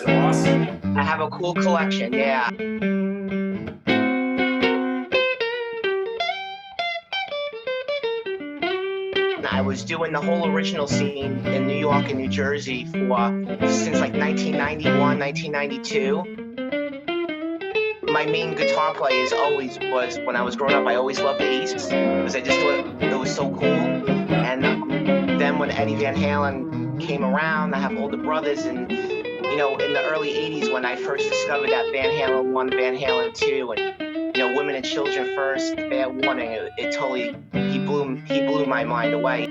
is awesome. I have a cool collection, yeah. I was doing the whole original scene in New York and New Jersey since like 1991, 1992. My main guitar play was when I was growing up, I always loved bass because I just thought it was so cool. And then when Eddie Van Halen came around, I have older brothers, and in the early 80s when I first discovered that Van Halen 1, Van Halen 2, and Women and Children First, Fair Warning, it totally, he blew my mind away.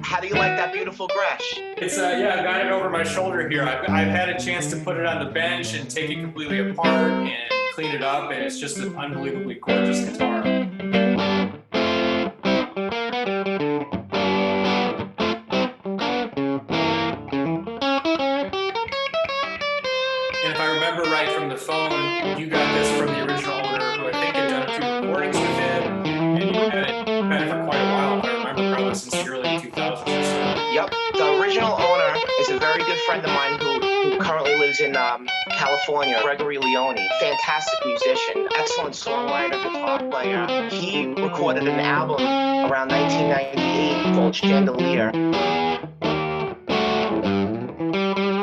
How do you like that beautiful Gretsch? It's yeah, I've got it over my shoulder here. I've had a chance to put it on the bench and take it completely apart and clean it up, and it's just an unbelievably gorgeous guitar. And if I remember right from the phone, you got this from the original owner, who I think had done a few recordings with him, and you had it for quite a while. If I remember, probably since the early 2000s or so. Yep, the original owner is a very good friend of mine who currently lives in California, Gregory Leone. Fantastic musician, excellent songwriter, guitar player. He recorded an album around 1998 called Chandelier.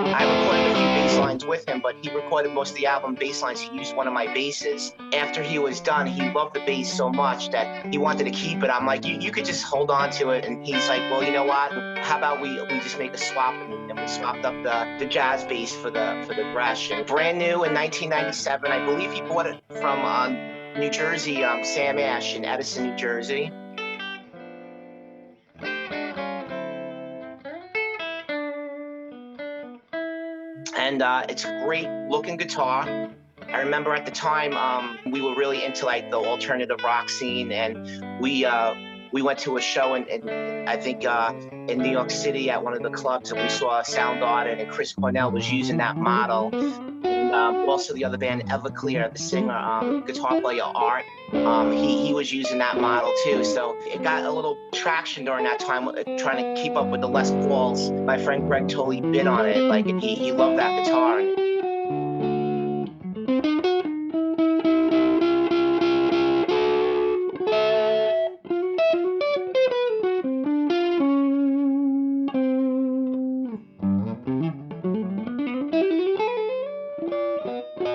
I recorded a few bass lines with him, but he recorded most of the album bass lines. He used one of my basses. After he was done, he loved the bass so much that he wanted to keep it. I'm like, you could just hold on to it. And he's like, well, you know what? How about we just make a swap? And we swapped up the jazz bass for the Gretsch. And brand new in 1997. I believe he bought it from New Jersey, Sam Ash in Edison, New Jersey. And it's a great looking guitar. I remember at the time we were really into like the alternative rock scene, and we went to a show in I think in New York City at one of the clubs, and we saw Soundgarden, and Chris Cornell was using that model. And also the other band, Everclear, the singer, guitar player Art, he was using that model too. So it got a little traction during that time, trying to keep up with the Les Pauls. My friend Greg totally bid on it, like, and he loved that guitar.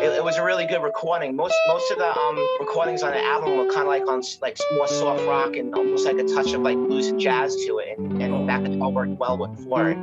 It was a really good recording. Most of the recordings on the album were kind of like on like more soft rock and almost like a touch of like blues and jazz to it, and that guitar worked well for it.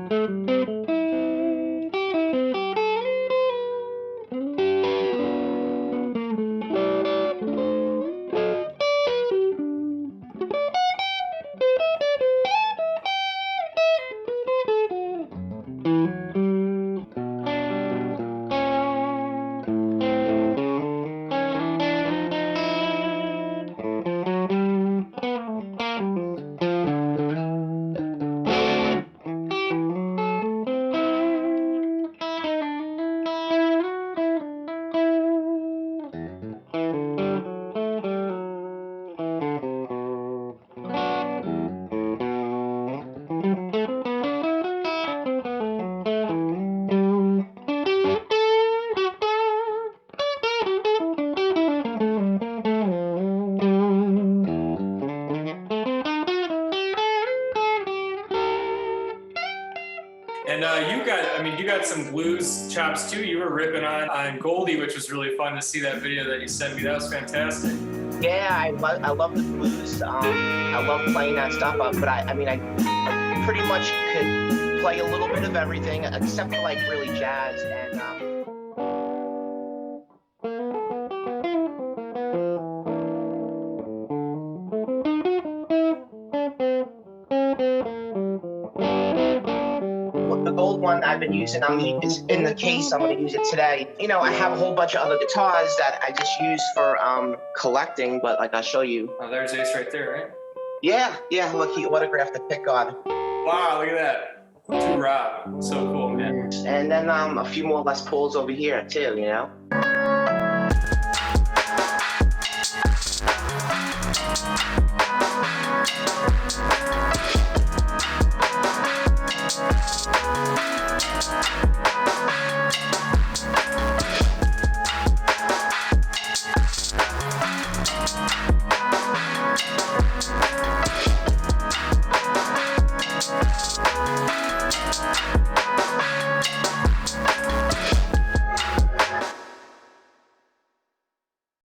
And you got some blues chops too. You were ripping on Goldie, which was really fun to see that video that you sent me. That was fantastic. Yeah, I love the blues. I love playing that stuff. But I pretty much could play a little bit of everything except for like really jazz and. The gold one I've been using, it's in the case. I'm going to use it today. I have a whole bunch of other guitars that I just use for collecting, but like I'll show you. Oh, there's Ace right there, right? Yeah. Look, he autographed the pickguard. Wow, look at that. To Rob. So cool, man. And then a few more Les Pauls over here too,